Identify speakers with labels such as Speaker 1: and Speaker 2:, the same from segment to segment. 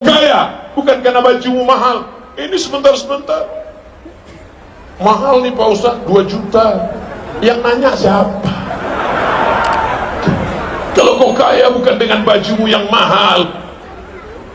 Speaker 1: Kaya bukan karena bajumu mahal. Ini sebentar-sebentar mahal nih Pak Ustaz, 2 juta. Yang nanya siapa? Kalau kau kaya bukan dengan bajumu yang mahal,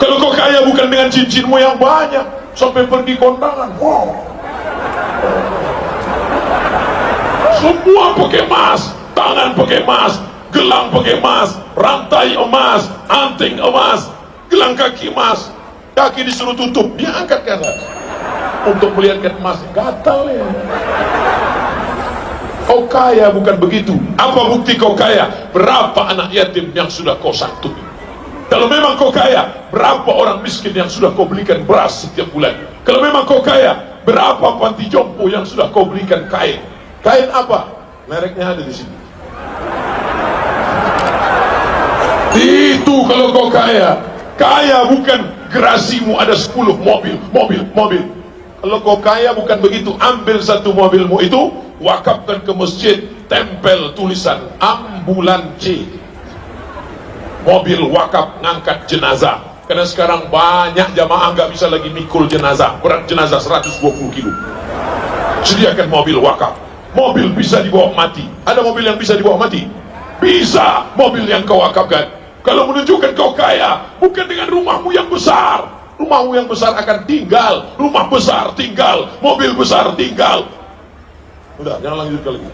Speaker 1: kalau kau kaya bukan dengan cincinmu yang banyak, sampai pergi kondangan, wow, semua pakai emas, tangan pakai emas, gelang pakai emas, rantai emas, anting emas, gelang kaki emas, kaki disuruh tutup, dia angkat ke atas untuk melihatkan emas, gatal ya. Kau kaya bukan begitu. Apa bukti kau kaya? Berapa anak yatim yang sudah kau santuni? Kalau memang kau kaya, berapa orang miskin yang sudah kau belikan beras setiap bulan? Kalau memang kau kaya, berapa panti jompo yang sudah kau belikan kain? Kain apa? Mereknya ada di sini. Itu kalau kau kaya. Kaya bukan gerasimu ada 10 mobil. Kalau kau kaya bukan begitu. Ambil satu mobilmu itu, wakafkan ke masjid, tempel tulisan ambulansi, mobil wakaf ngangkat jenazah. Karena sekarang banyak jamaah nggak bisa lagi mikul jenazah, berat jenazah 120 kilo. Sediakan mobil wakaf. Mobil bisa dibawa mati. Ada mobil yang bisa dibawa mati? Bisa. Mobil yang kau wakafkan. Kalau menunjukkan kau kaya, bukan dengan rumahmu yang besar. Rumahmu yang besar akan tinggal, rumah besar tinggal, mobil besar tinggal. Udah, jangan lanjutkan lagi.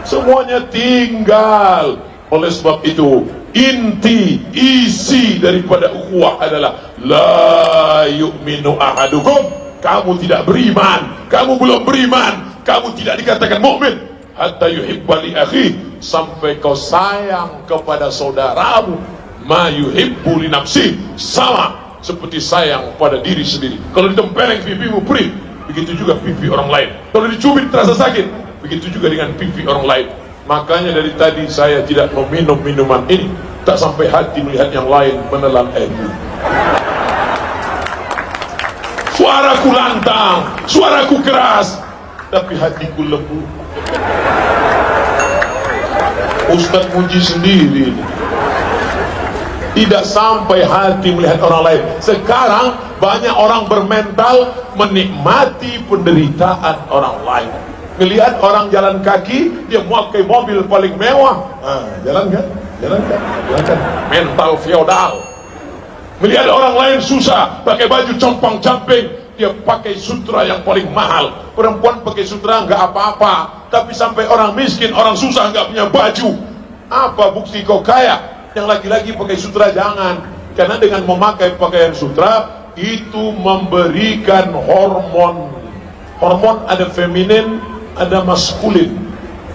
Speaker 1: Semuanya tinggal. Oleh sebab itu, inti, isi daripada ukhuwah adalah la yu'minu ahadukum. Kamu tidak beriman, kamu belum beriman, kamu tidak dikatakan mukmin hatta yuhibba li akhi, sampai kau sayang kepada saudaramu ma yuhibbu li nafsi, sama seperti sayang pada diri sendiri. Kalau ditempeleng pipimu perih, begitu juga pipi orang lain. Kalau dicubit terasa sakit, begitu juga dengan pipi orang lain. Makanya dari tadi saya tidak meminum minuman ini, tak sampai hati melihat yang lain menelan air. Suaraku lantang, suaraku keras, tapi hatiku lembut. Ustaz muji sendiri, tidak sampai hati melihat orang lain. Sekarang banyak orang bermental menikmati penderitaan orang lain. Melihat orang jalan kaki, dia memakai mobil paling mewah, jalan kan? Mental feodal. Melihat orang lain susah, pakai baju compang-camping, dia pakai sutra yang paling mahal. Perempuan pakai sutra nggak apa-apa, tapi sampai orang miskin, orang susah nggak punya baju. Apa bukti kau kaya? Yang laki-laki pakai sutra jangan, karena dengan memakai pakaian sutra itu memberikan hormon. Hormon ada feminin, ada maskulin.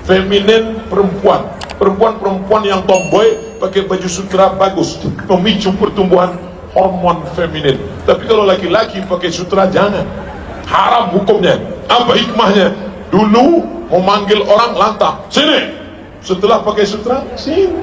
Speaker 1: Feminin perempuan, perempuan yang tomboy pakai baju sutra bagus, memicu pertumbuhan hormon feminin. Tapi kalau laki-laki pakai sutra jangan, haram hukumnya. Apa hikmahnya? Dulu memanggil orang lantang, sini. Setelah pakai sutra, sini.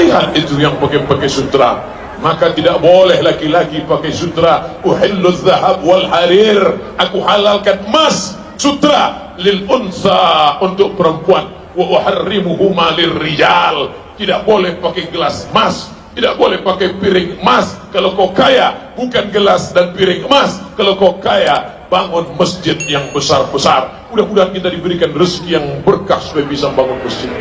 Speaker 1: Lihat itu yang pakai sutra. Maka tidak boleh laki-laki pakai sutra. Uhillu dzahab wal harir, aku halalkan emas sutra lil unsa, untuk perempuan. Wa uharrimuhuma lirrijal, tidak boleh pakai gelas emas, tidak boleh pakai piring emas. Kalau kau kaya, bukan gelas dan piring emas. Kalau kau kaya, bangun masjid yang besar-besar. Mudah-mudahan kita diberikan rezeki yang berkah supaya bisa bangun masjid.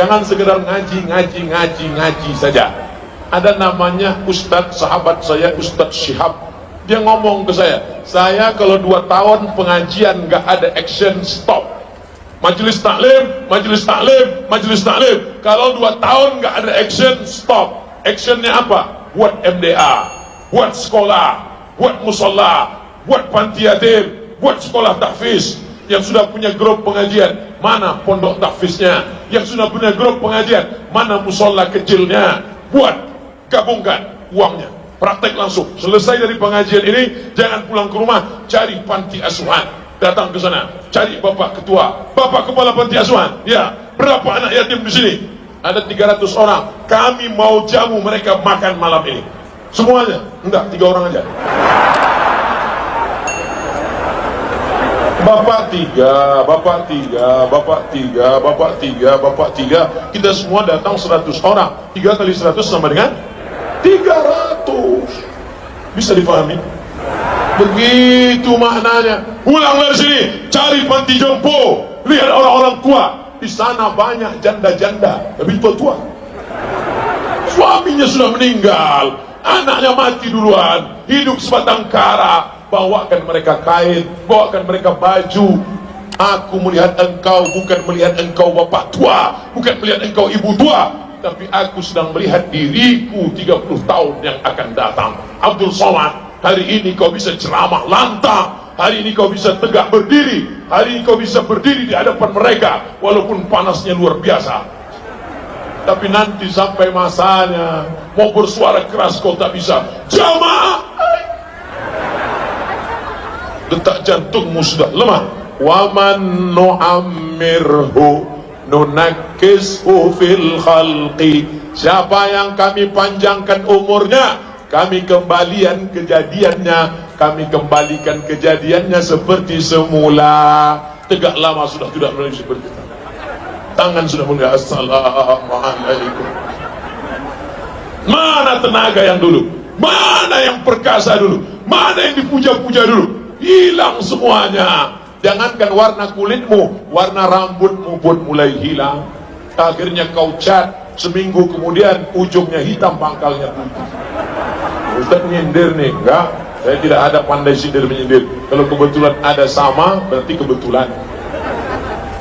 Speaker 1: Jangan sekedar ngaji saja. Ada namanya Ustadz, sahabat saya Ustadz Syihab. Dia ngomong ke saya kalau 2 tahun pengajian nggak ada action, stop. Majelis taklim. Kalau 2 tahun nggak ada action, stop. Actionnya apa? Buat MDA, buat sekolah, buat musola, buat panti yatim, buat sekolah tahfiz. Yang sudah punya grup pengajian, mana pondok tahfiznya? Yang sudah punya grup pengajian, mana musola kecilnya? Buat, gabungkan uangnya, praktek langsung. Selesai dari pengajian ini, jangan pulang ke rumah, cari panti asuhan, datang ke sana, cari bapak ketua, bapak kepala panti asuhan. Ya, berapa anak yatim di sini? Ada 300 orang. Kami mau jamu mereka makan malam ini. Semuanya? Enggak, 3 orang aja. Bapak tiga, bapak tiga, bapak tiga, bapak tiga, bapak tiga. Kita semua datang 100 orang. 3 kali 100 sama dengan 300. Bisa dipahami? Begitu maknanya. Pulang dari sini, cari panti jompo. Lihat orang-orang tua. Di sana banyak janda-janda, lebih tua-tua. Suaminya sudah meninggal, anaknya mati duluan, hidup sebatang kara. Bawakan mereka kain, bawakan mereka baju. Aku melihat engkau bukan melihat engkau bapak tua, bukan melihat engkau ibu tua, tapi aku sedang melihat diriku 30 tahun yang akan datang. Abdul Somad, hari ini kau bisa ceramah lantang, hari ini kau bisa tegak berdiri, hari ini kau bisa berdiri di hadapan mereka walaupun panasnya luar biasa. Tapi nanti sampai masanya mau bersuara keras kau tak bisa. Jamaah, detak jantungmu sudah lemah. Waman nu'ammirhu nunakkishu fil khalqi. Siapa yang kami panjangkan umurnya, kami kembalikan kejadiannya, kami kembalikan kejadiannya seperti semula. Tegak lama sudah tidak lagi seperti itu. Tangan sudah mulai. Assalamualaikum. Mana tenaga yang dulu? Mana yang perkasa dulu? Mana yang dipuja-puja dulu? Hilang semuanya. Jangankan warna kulitmu, warna rambutmu pun mulai hilang. Akhirnya kau cat, seminggu kemudian ujungnya hitam, pangkalnya putih. Ustaz nyindir nih? Enggak, saya tidak ada pandai sindir menyindir. Kalau kebetulan ada sama, berarti kebetulan.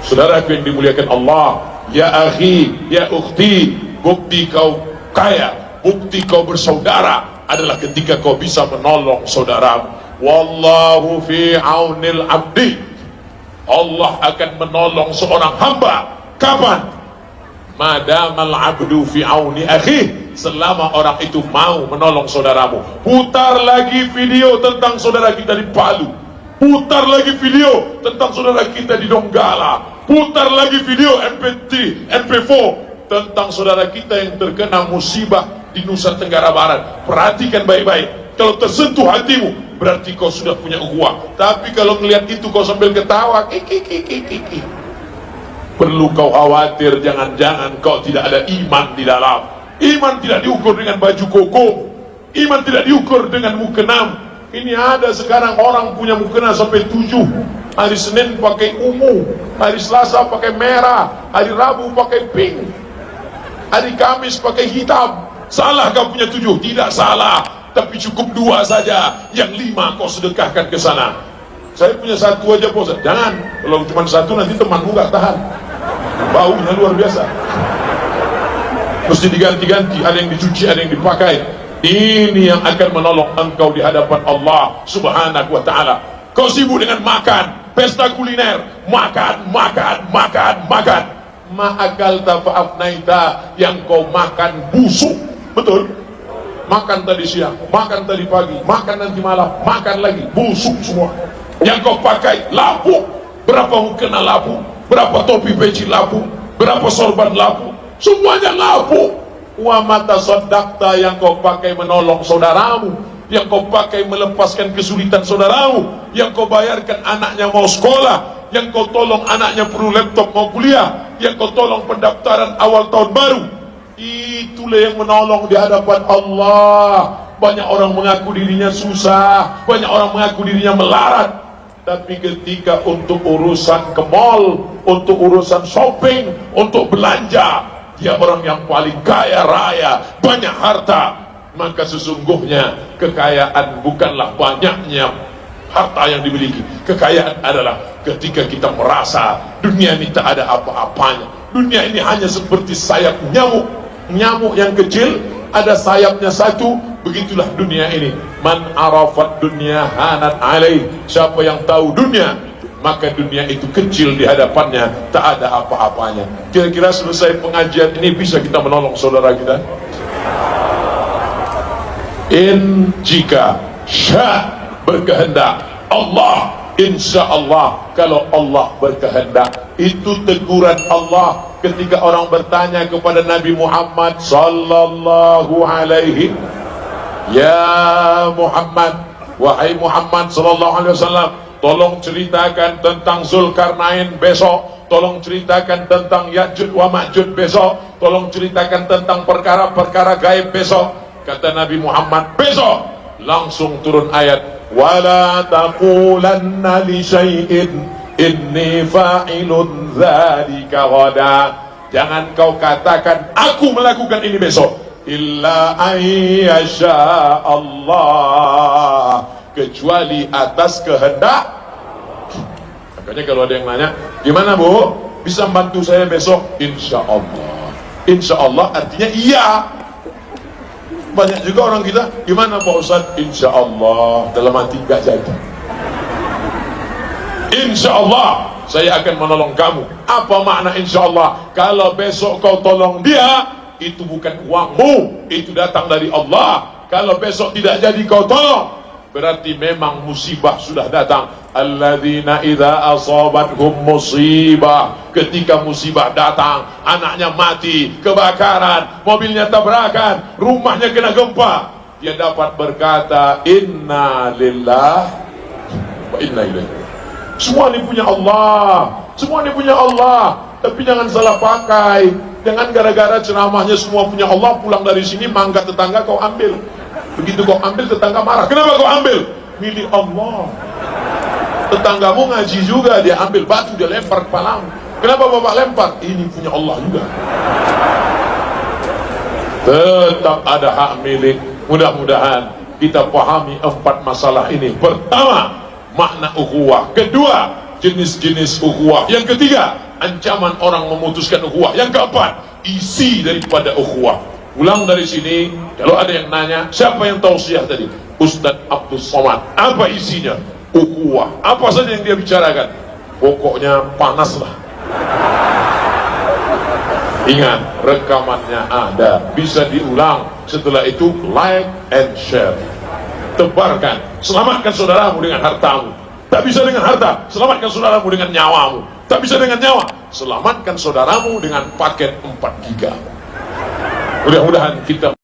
Speaker 1: Saudaraku yang dimuliakan Allah, ya akhi, ya ukhti, bukti kau kaya, bukti kau bersaudara adalah ketika kau bisa menolong saudaramu. Wallahu fi aunil abdi. Allah akan menolong seorang hamba. Kapan? Madamal abdu fi auni akhi. Selama orang itu mau menolong saudaramu. Putar lagi video tentang saudara kita di Palu. Putar lagi video tentang saudara kita di Donggala. Putar lagi video MP3, MP4 tentang saudara kita yang terkena musibah di Nusa Tenggara Barat. Perhatikan baik-baik. Kalau tersentuh hatimu, berarti kau sudah punya ukhuwah. Tapi kalau melihat itu kau sambil ketawa, kiki. Perlu kau khawatir, jangan-jangan kau tidak ada iman di dalam. Iman tidak diukur dengan baju koko. Iman tidak diukur dengan mukena. Ini ada sekarang orang punya mukena sampai 7. Hari Senin pakai ungu, hari Selasa pakai merah, hari Rabu pakai pink, hari Kamis pakai hitam. Salah kau punya 7? Tidak salah, tapi cukup 2 saja. Yang 5 kau sedekahkan ke sana. Saya punya 1 aja bos. Jangan, kalau cuma 1 nanti temanmu gak tahan. Baunya luar biasa. Mesti diganti-ganti, ada yang dicuci, ada yang dipakai. Ini yang akan menolong engkau di hadapan Allah Subhanahu wa ta'ala. Kau sibuk dengan makan, pesta kuliner, makan. Ma'akal tafa'afnaita, yang kau makan busuk. Betul? Makan tadi siang, makan tadi pagi, makan nanti malam, makan lagi, busuk semua. Yang kau pakai lapuk. Berapa mukena lapuk, berapa topi peci lapuk, berapa sorban lapuk, semuanya lapuk. Wa mata sodakta, yang kau pakai menolong saudaramu, yang kau pakai melepaskan kesulitan saudaramu, yang kau bayarkan anaknya mau sekolah, yang kau tolong anaknya perlu laptop mau kuliah, yang kau tolong pendaftaran awal tahun baru. Itulah yang menolong di hadapan Allah. Banyak orang mengaku dirinya susah, banyak orang mengaku dirinya melarat, tapi ketika untuk urusan ke mall, untuk urusan shopping, untuk belanja, dia orang yang paling kaya raya, banyak harta. Maka sesungguhnya kekayaan bukanlah banyaknya harta yang dimiliki. Kekayaan adalah ketika kita merasa dunia ini tak ada apa-apanya. Dunia ini hanya seperti sayap nyamuk. Nyamuk yang kecil ada sayapnya 1. Begitulah dunia ini. Man arafat dunia hanat alaih. Siapa yang tahu dunia, maka dunia itu kecil di hadapannya, tak ada apa-apanya. Kira-kira selesai pengajian ini bisa kita menolong saudara kita? Jika sya berkehendak Allah, insya Allah. Kalau Allah berkehendak, itu teguran Allah ketika orang bertanya kepada Nabi Muhammad sallallahu alaihi, ya Muhammad, wahai Muhammad sallallahu alaihi wasallam, tolong ceritakan tentang Zulkarnain besok, tolong ceritakan tentang Ya'juj wa Ma'juj besok, tolong ceritakan tentang perkara-perkara gaib besok. Kata Nabi Muhammad, besok langsung turun ayat, wala taqulanna li syai'in inni fa'ilun dzalika ghada. Jangan kau katakan aku melakukan ini besok, illa ayyasha Allah, kecuali atas kehendak. Makanya kalau ada yang nanya, gimana Bu, bisa bantu saya besok? Insya Allah. Insya Allah artinya iya. Banyak juga orang kita, gimana Pak Ustaz? Insya Allah, dalam hati gak jadi. Insya Allah saya akan menolong kamu. Apa makna insya Allah? Kalau besok kau tolong dia, itu bukan uangmu, itu datang dari Allah. Kalau besok tidak jadi kau tolong, berarti memang musibah sudah datang. Alladzina idza asabathum musibah, ketika musibah datang, anaknya mati, kebakaran, mobilnya tabrakan, rumahnya kena gempa, dia dapat berkata inna lillahi wa inna ilaihi. Semua ini punya Allah, semua ini punya Allah. Tapi jangan salah pakai. Jangan gara-gara ceramahnya semua punya Allah, pulang dari sini mangga tetangga kau ambil. Begitu kau ambil, tetangga marah. Kenapa kau ambil? Milik Allah. Tetanggamu ngaji juga, dia ambil batu, dia lempar kepalamu. Kenapa bapak lempar? Ini punya Allah juga. Tetap ada hak milik. Mudah-mudahan kita pahami 4 masalah ini. Pertama, makna ukhuwah. Kedua, jenis-jenis ukhuwah. Yang ketiga, ancaman orang memutuskan ukhuwah. Yang keempat, isi daripada ukhuwah. Ulang dari sini, kalau ada yang nanya, siapa yang tausiah tadi? Ustadz Abdul Somad. Apa isinya? Ukhuwah. Apa saja yang dia bicarakan? Pokoknya panaslah. Ingat, rekamannya ada, bisa diulang. Setelah itu like and share. Tebarkan, selamatkan saudaramu dengan hartamu. Tak bisa dengan harta, selamatkan saudaramu dengan nyawamu. Tak bisa dengan nyawa, selamatkan saudaramu dengan paket 4 giga. Mudah-mudahan kita